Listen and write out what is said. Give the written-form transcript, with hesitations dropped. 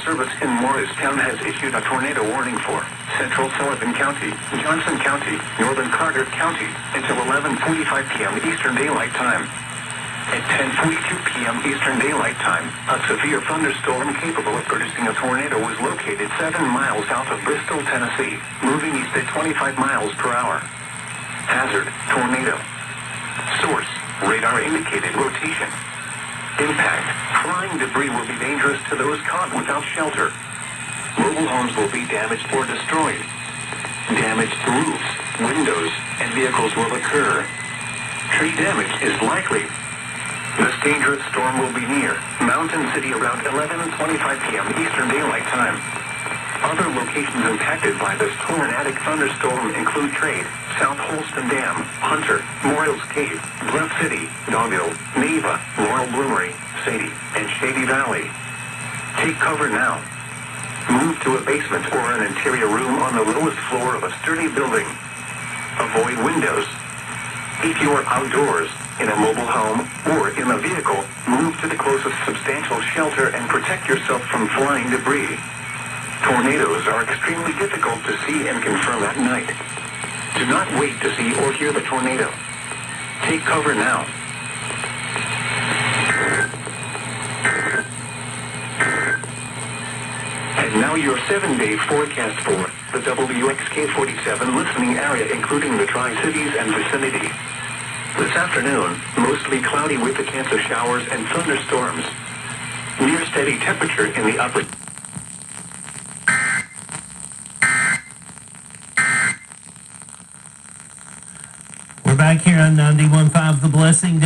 Service in Morristown has issued a tornado warning for Central Sullivan County, Johnson County, Northern Carter County until 11:45 p.m. Eastern Daylight Time. At 10:42 p.m. Eastern Daylight Time, a severe thunderstorm capable of producing a tornado was located 7 miles south of Bristol, Tennessee, moving east at 25 miles per hour. Hazard, tornado. Source, radar-indicated rotation. Impact, flying debris will be dangerous to those caught without shelter. Mobile homes will be damaged or destroyed. Damage to roofs, windows, and vehicles will occur. Tree damage is likely. This dangerous storm will be near Mountain City around 11:25 p.m. Eastern Daylight Time. Other locations impacted by this tornadic thunderstorm include Trade, South Holston Dam, Hunter, Morrill's Cave, Bluff City, Dogville, Neva, Laurel Bloomery, Sadie, and Shady Valley. Take cover now. Move to a basement or an interior room on the lowest floor of a sturdy building. Avoid windows. If you are outdoors, in a mobile home, or in a vehicle, move to the closest substantial shelter and protect yourself from flying debris. Tornadoes are extremely difficult to see and confirm at night. Do not wait to see or hear the tornado. Take cover now. And now your 7-day forecast for the WHCB-FM listening area, including the Tri-Cities and vicinity. This afternoon, mostly cloudy with a chance of showers and thunderstorms. Near steady temperature in the upper... We're back here on 91.5 The Blessing.